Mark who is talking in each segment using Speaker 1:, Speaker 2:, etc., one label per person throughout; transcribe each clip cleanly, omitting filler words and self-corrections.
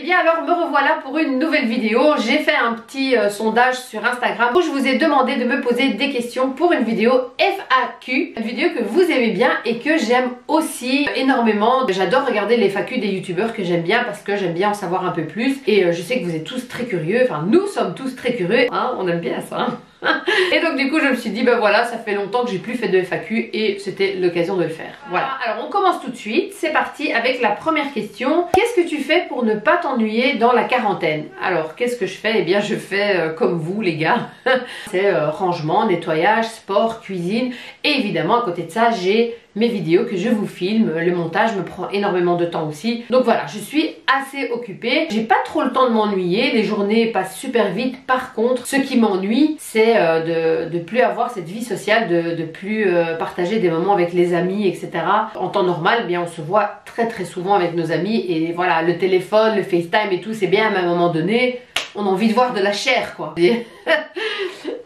Speaker 1: bien alors me revoilà pour une nouvelle vidéo. J'ai fait un petit sondage sur Instagram où je vous ai demandé de me poser des questions pour une vidéo FAQ. Une vidéo que vous aimez bien et que j'aime aussi énormément. J'adore regarder les FAQ des youtubeurs que j'aime bien parce que j'aime bien en savoir un peu plus. Et je sais que vous êtes tous très curieux, enfin nous sommes tous très curieux, hein, on aime bien ça. Hein. Et donc du coup je me suis dit ben voilà, ça fait longtemps que j'ai plus fait de FAQ et c'était l'occasion de le faire. Voilà, alors on commence tout de suite, c'est parti avec la première question. Qu'est-ce que tu fais pour ne pas t'ennuyer dans la quarantaine? Alors qu'est-ce que je fais? Eh bien je fais comme vous les gars. C'est rangement, nettoyage, sport, cuisine et évidemment à côté de ça j'ai mes vidéos que je vous filme. Le montage me prend énormément de temps aussi. Donc voilà, je suis assez occupée. J'ai pas trop le temps de m'ennuyer. Les journées passent super vite. Par contre, ce qui m'ennuie, c'est de plus avoir cette vie sociale, de plus partager des moments avec les amis, etc. En temps normal, eh bien on se voit très souvent avec nos amis. Et voilà, le téléphone, le FaceTime et tout, c'est bien, mais à un moment donné, on a envie de voir de la chair, quoi.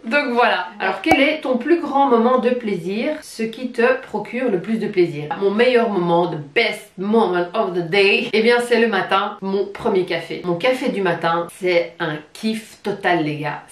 Speaker 1: Donc voilà. Alors quel est ton plus grand moment de plaisir? Ce qui te procure le plus de plaisir? Mon meilleur moment, the best moment of the day, eh bien c'est le matin, mon premier café. Mon café du matin, c'est un kiff total les gars.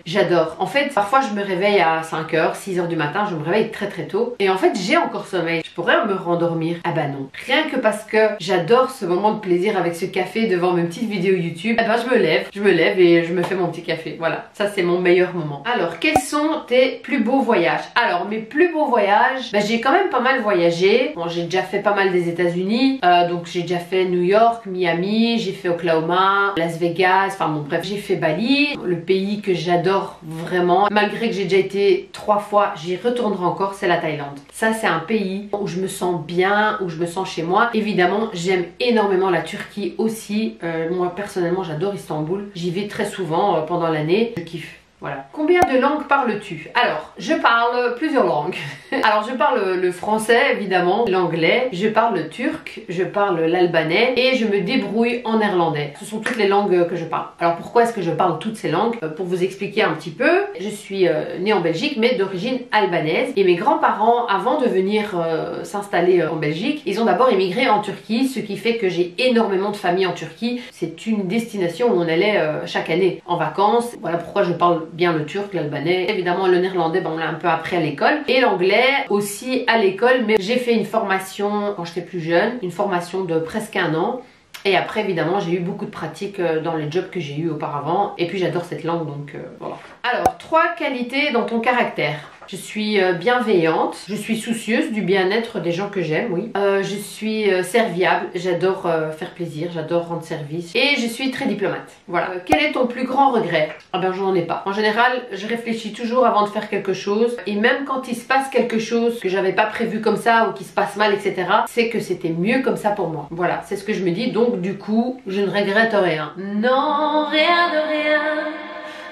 Speaker 1: J'adore. En fait, parfois je me réveille à 5h, 6h du matin, je me réveille très tôt. Et en fait, j'ai encore sommeil. Je pourrais me rendormir. Ah bah non. Rien que parce que j'adore ce moment de plaisir avec ce café devant mes petites vidéos YouTube, eh ben je me lève et je me fais mon petit café. Voilà, ça c'est mon meilleur moment. Alors, quels sont tes plus beaux voyages? Alors, mes plus beaux voyages, ben, j'ai quand même pas mal voyagé. Bon, j'ai déjà fait pas mal des États-Unis, donc j'ai déjà fait New York, Miami, j'ai fait Oklahoma, Las Vegas, enfin bon bref, j'ai fait Bali, le pays que j'adore vraiment. Malgré que j'ai déjà été 3 fois, j'y retournerai encore, c'est la Thaïlande. Ça, c'est un pays où je me sens bien, où je me sens chez moi. Évidemment, j'aime énormément la Turquie aussi. Moi, personnellement, j'adore Istanbul. J'y vais très souvent pendant l'année. Je kiffe. Voilà. Combien de langues parles-tu? Alors, je parle plusieurs langues. Alors, je parle le français, évidemment, l'anglais, je parle le turc, je parle l'albanais et je me débrouille en néerlandais. Ce sont toutes les langues que je parle. Alors, pourquoi est-ce que je parle toutes ces langues? Pour vous expliquer un petit peu, je suis née en Belgique, mais d'origine albanaise. Et mes grands-parents, avant de venir s'installer en Belgique, ils ont d'abord émigré en Turquie, ce qui fait que j'ai énormément de familles en Turquie. C'est une destination où on allait chaque année en vacances. Voilà pourquoi je parle bien le turc, l'albanais, évidemment le néerlandais, ben on l'a un peu appris à l'école, et l'anglais aussi à l'école, mais j'ai fait une formation quand j'étais plus jeune, une formation de presque 1 an. Et après évidemment j'ai eu beaucoup de pratiques dans les jobs que j'ai eu auparavant, et puis j'adore cette langue, donc voilà. Alors, 3 qualités dans ton caractère. Je suis bienveillante, je suis soucieuse du bien-être des gens que j'aime, oui. Je suis serviable, j'adore faire plaisir, j'adore rendre service. Et je suis très diplomate. Voilà. Quel est ton plus grand regret? Ah ben, j'en ai pas. En général, je réfléchis toujours avant de faire quelque chose. Et même quand il se passe quelque chose que j'avais pas prévu comme ça ou qui se passe mal, etc., c'est que c'était mieux comme ça pour moi. Voilà, c'est ce que je me dis. Donc du coup, je ne regrette rien. Non, rien de rien.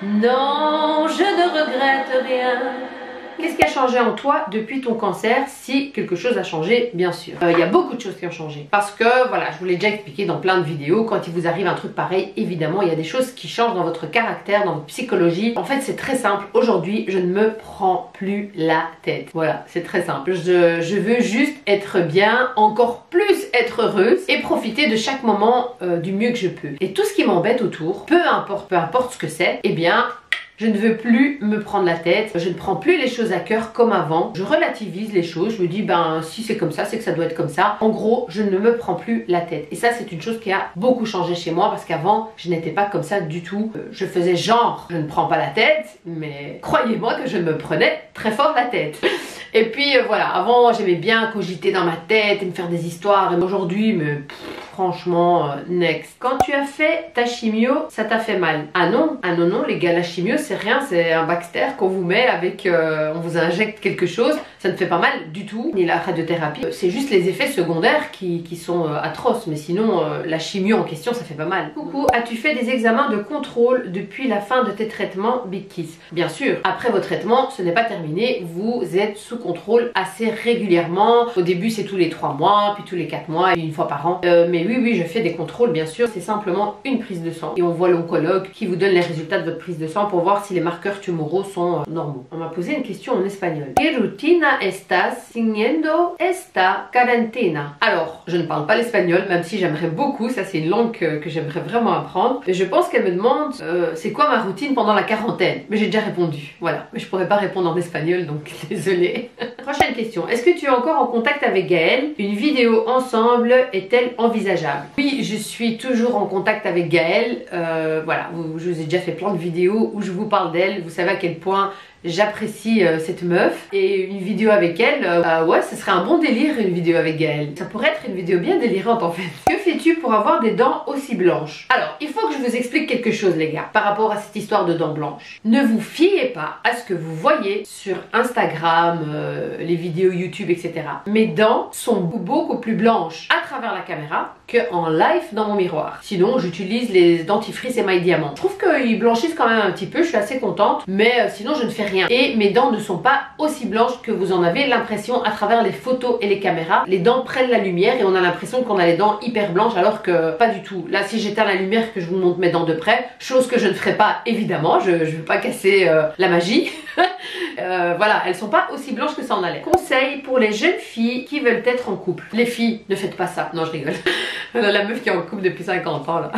Speaker 1: Non, je ne regrette rien. Qu'est-ce qui a changé en toi depuis ton cancer? Si quelque chose a changé, bien sûr. Il y a beaucoup de choses qui ont changé. Parce que, voilà, je vous l'ai déjà expliqué dans plein de vidéos, quand il vous arrive un truc pareil, évidemment, il y a des choses qui changent dans votre caractère, dans votre psychologie. En fait, c'est très simple. Aujourd'hui, je ne me prends plus la tête. Voilà, c'est très simple. Je veux juste être bien, encore plus être heureuse et profiter de chaque moment du mieux que je peux. Et tout ce qui m'embête autour, peu importe ce que c'est, eh bien, je ne veux plus me prendre la tête, je ne prends plus les choses à cœur comme avant, je relativise les choses, je me dis ben si c'est comme ça, c'est que ça doit être comme ça. En gros, je ne me prends plus la tête. Et ça, c'est une chose qui a beaucoup changé chez moi parce qu'avant, je n'étais pas comme ça du tout. Je faisais genre, je ne prends pas la tête, mais croyez-moi que je me prenais très fort la tête. Et puis voilà, avant j'aimais bien cogiter dans ma tête et me faire des histoires, et aujourd'hui, mais franchement, next. Quand tu as fait ta chimio, ça t'a fait mal? Ah non, les gars, la chimio c'est rien, c'est un Baxter qu'on vous met avec, on vous injecte quelque chose, ça ne fait pas mal du tout, ni la radiothérapie, c'est juste les effets secondaires qui sont atroces, mais sinon la chimio en question ça fait pas mal. Coucou, as-tu fait des examens de contrôle depuis la fin de tes traitements Big Kiss? Bien sûr, après vos traitements, ce n'est pas terminé, vous êtes sous contrôle assez régulièrement. Au début c'est tous les 3 mois, puis tous les 4 mois et 1 fois par an, mais oui, je fais des contrôles bien sûr, c'est simplement une prise de sang et on voit l'oncologue qui vous donne les résultats de votre prise de sang pour voir si les marqueurs tumoraux sont normaux. On m'a posé une question en espagnol. ¿Qué rutina estás siguiendo esta cuarentena? Alors, je ne parle pas l'espagnol, même si j'aimerais beaucoup, ça c'est une langue que j'aimerais vraiment apprendre. Mais je pense qu'elle me demande c'est quoi ma routine pendant la quarantaine. Mais j'ai déjà répondu, voilà. Mais je pourrais pas répondre en espagnol, donc désolée. Prochaine question. Est-ce que tu es encore en contact avec Gaël? Une vidéo ensemble est-elle envisageable? Oui, je suis toujours en contact avec Gaël. Voilà, je vous ai déjà fait plein de vidéos où je vous parle d'elle. Vous savez à quel point j'apprécie cette meuf. Et une vidéo avec elle, ouais, ce serait un bon délire une vidéo avec Gaël. Ça pourrait être une vidéo bien délirante en fait. Que fais-tu pour avoir des dents aussi blanches? Alors, il faut que je vous explique quelque chose les gars, par rapport à cette histoire de dents blanches. Ne vous fiez pas à ce que vous voyez sur Instagram, les vidéos YouTube, etc. Mes dents sont beaucoup plus blanches à travers la caméra qu'en live dans mon miroir. Sinon, j'utilise les dentifrices Émail Diamant. Je trouve qu'ils blanchissent quand même un petit peu, je suis assez contente, mais sinon je ne fais rien. Et mes dents ne sont pas aussi blanches que vous en avez l'impression à travers les photos et les caméras. Les dents prennent la lumière et on a l'impression qu'on a les dents hyper blanches alors que pas du tout. Là, si j'éteins la lumière que je vous montre mes dents de près, chose que je ne ferai pas évidemment, je veux pas casser la magie. Voilà, elles sont pas aussi blanches que ça en a l'air. Conseil pour les jeunes filles qui veulent être en couple. Les filles, ne faites pas ça. Non, je rigole. La meuf qui est en couple depuis 50 ans là.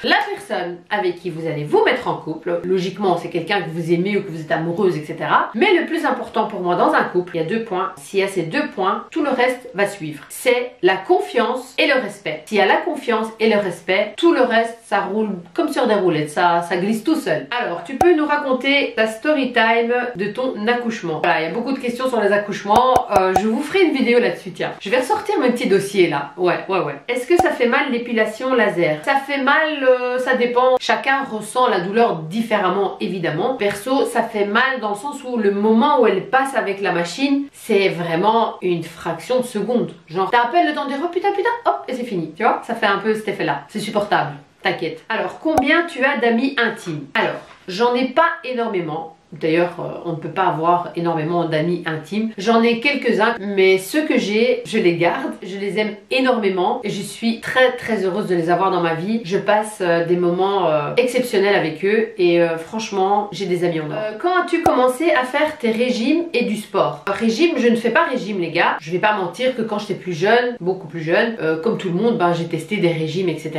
Speaker 1: La personne avec qui vous allez vous mettre en couple, logiquement c'est quelqu'un que vous aimez ou que vous êtes amoureuse, etc. Mais le plus important pour moi dans un couple, il y a 2 points. S'il y a ces 2 points, tout le reste va suivre. C'est la confiance et le respect. S'il y a la confiance et le respect, tout le reste ça roule comme sur des roulettes, ça glisse tout seul. Alors, tu peux nous raconter ta story time de ton accouchement. Voilà, il y a beaucoup de questions sur les accouchements. Je vous ferai une vidéo là-dessus, tiens. Je vais ressortir mon petit dossier là. Ouais. Est-ce que ça fait mal l'épilation laser? Ça fait mal, ça dépend. Chacun ressent la douleur différemment, évidemment. Perso, ça fait mal dans le sens où le moment où elle passe avec la machine, c'est vraiment une fraction de seconde. Genre, t'appelles le temps de dire oh putain, hop, et c'est fini. Tu vois, ça fait un peu cet effet-là. C'est supportable. T'inquiète. Alors, combien tu as d'amis intimes? Alors, j'en ai pas énormément. D'ailleurs, on ne peut pas avoir énormément d'amis intimes. J'en ai quelques-uns, mais ceux que j'ai, je les garde. Je les aime énormément et je suis très heureuse de les avoir dans ma vie. Je passe des moments exceptionnels avec eux et franchement, j'ai des amis en or. Quand as-tu commencé à faire tes régimes et du sport? Régime, je ne fais pas régime les gars. Je vais pas mentir que quand j'étais plus jeune, beaucoup plus jeune, comme tout le monde, j'ai testé des régimes, etc.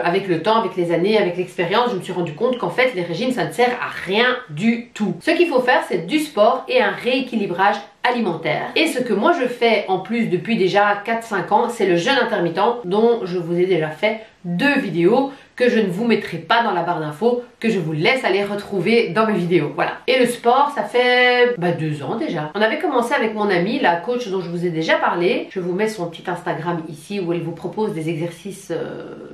Speaker 1: Avec le temps, avec les années, avec l'expérience, je me suis rendu compte qu'en fait, les régimes, ça ne sert à rien du tout. Ce qu'il faut faire, c'est du sport et un rééquilibrage alimentaire. Et ce que moi je fais en plus depuis déjà 4-5 ans, c'est le jeûne intermittent dont je vous ai déjà fait 2 vidéos que je ne vous mettrai pas dans la barre d'infos, que je vous laisse aller retrouver dans mes vidéos. Voilà. Et le sport, ça fait 2 ans déjà. On avait commencé avec mon amie, la coach dont je vous ai déjà parlé. Je vous mets son petit Instagram ici où elle vous propose des exercices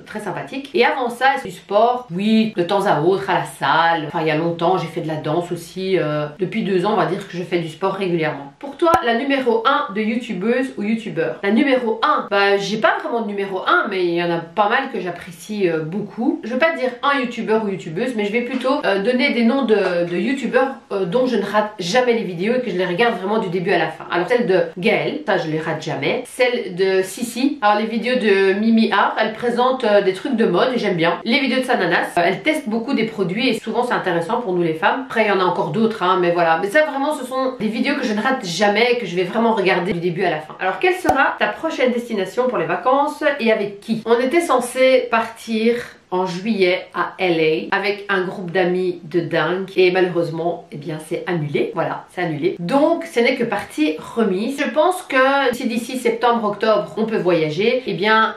Speaker 1: très sympathiques. Et avant ça, c'est du sport, oui, de temps à autre, à la salle. Enfin, il y a longtemps, j'ai fait de la danse aussi. Depuis 2 ans, on va dire que je fais du sport régulièrement. Pour toi, la numéro 1 de youtubeuse ou youtubeur? La numéro 1, j'ai pas vraiment de numéro 1, mais il y en a pas mal que j'apprécie beaucoup. Je veux pas dire un youtubeur ou youtubeuse, mais je vais plutôt donner des noms de youtubeurs dont je ne rate jamais les vidéos et que je les regarde vraiment du début à la fin. Alors celle de Gaël, ça je les rate jamais. Celle de Sissi, alors les vidéos de Mimi Art, elle présente des trucs de mode et j'aime bien. Les vidéos de Sananas, elle teste beaucoup des produits et souvent c'est intéressant pour nous les femmes. Après il y en a encore d'autres, mais voilà. Mais ça vraiment ce sont des vidéos que je ne rate jamais, que je vais vraiment regarder du début à la fin. Alors quelle sera ta prochaine destination pour les vacances et avec qui? On était censé partir en juillet à LA avec un groupe d'amis de dingue et malheureusement c'est annulé. Voilà, c'est annulé, donc ce n'est que partie remise. Je pense que si d'ici septembre-octobre on peut voyager,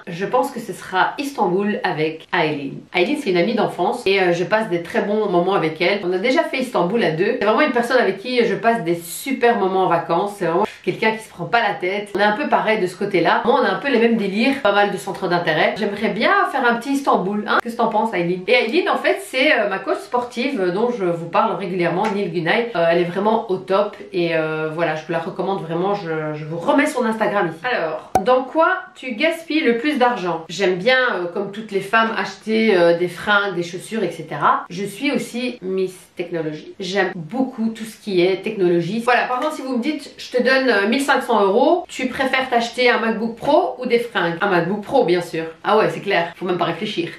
Speaker 1: je pense que ce sera Istanbul avec Aileen. Aileen c'est une amie d'enfance et je passe des très bons moments avec elle. On a déjà fait Istanbul à 2. C'est vraiment une personne avec qui je passe des super moments en vacances. C'est vraiment quelqu'un qui se prend pas la tête. On est un peu pareil de ce côté là. Moi on a un peu les mêmes délires, pas mal de centres d'intérêt. J'aimerais bien faire un petit Istanbul, Qu'est-ce que t'en penses, Aileen? Et Aileen, en fait, c'est ma coach sportive dont je vous parle régulièrement, Neil Gunay. Elle est vraiment au top et voilà, je vous la recommande vraiment. Je vous remets son Instagram ici. Alors, dans quoi tu gaspilles le plus d'argent? J'aime bien, comme toutes les femmes, acheter des fringues, des chaussures, etc. Je suis aussi Miss Technologie. J'aime beaucoup tout ce qui est technologie. Voilà, par exemple, si vous me dites, je te donne 1500 €, tu préfères t'acheter un MacBook Pro ou des fringues? Un MacBook Pro, bien sûr. Ah ouais, c'est clair, faut même pas réfléchir.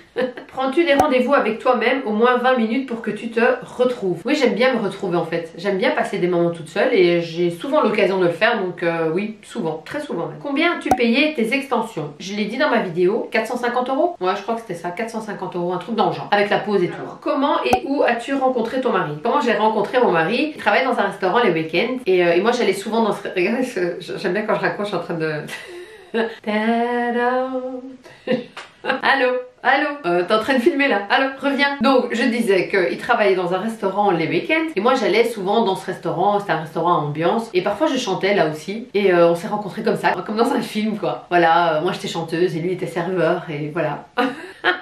Speaker 1: Prends-tu des rendez-vous avec toi-même au moins 20 minutes pour que tu te retrouves? Oui, j'aime bien me retrouver en fait. J'aime bien passer des moments toute seule et j'ai souvent l'occasion de le faire, donc oui, souvent, très souvent même. Combien as-tu payé tes extensions? Je l'ai dit dans ma vidéo, 450 €? Ouais, je crois que c'était ça, 450 €, un truc dans le genre, avec la pause et tout. Comment et où as-tu rencontré ton mari? Comment j'ai rencontré mon mari? Il travaille dans un restaurant les week-ends et moi j'allais souvent dans ce... Regardez, j'aime bien quand je raconte, je suis en train de... Allô? Allô? T'es en train de filmer là? Allô? Reviens! Donc, je disais qu'il travaillait dans un restaurant les week-ends et moi j'allais souvent dans ce restaurant, c'était un restaurant à ambiance et parfois je chantais là aussi et on s'est rencontrés comme ça, comme dans un film quoi. Voilà, moi j'étais chanteuse et lui était serveur et voilà.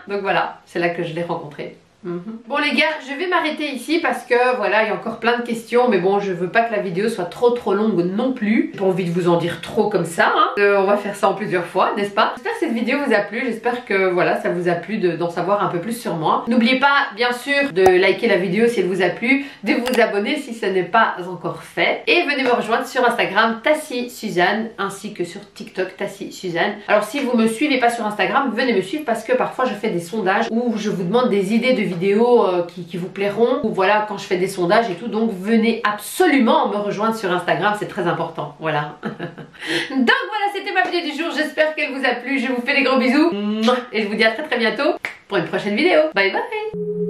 Speaker 1: Donc voilà, c'est là que je l'ai rencontré. Bon les gars, je vais m'arrêter ici parce que voilà, il y a encore plein de questions, mais bon, je veux pas que la vidéo soit trop longue non plus. J'ai pas envie de vous en dire trop comme ça, hein. On va faire ça en plusieurs fois, n'est-ce pas? J'espère que cette vidéo vous a plu, j'espère que voilà, ça vous a plu d'en savoir un peu plus sur moi. N'oubliez pas, bien sûr, de liker la vidéo si elle vous a plu, de vous abonner si ce n'est pas encore fait, et venez me rejoindre sur Instagram, Tassie Suzanne, ainsi que sur TikTok, Tassie Suzanne. Alors si vous me suivez pas sur Instagram, venez me suivre parce que parfois je fais des sondages où je vous demande des idées de vidéos qui vous plairont, ou voilà, quand je fais des sondages et tout, donc venez absolument me rejoindre sur Instagram, c'est très important, voilà. Donc voilà, c'était ma vidéo du jour, j'espère qu'elle vous a plu, je vous fais des gros bisous et je vous dis à très bientôt pour une prochaine vidéo. Bye bye.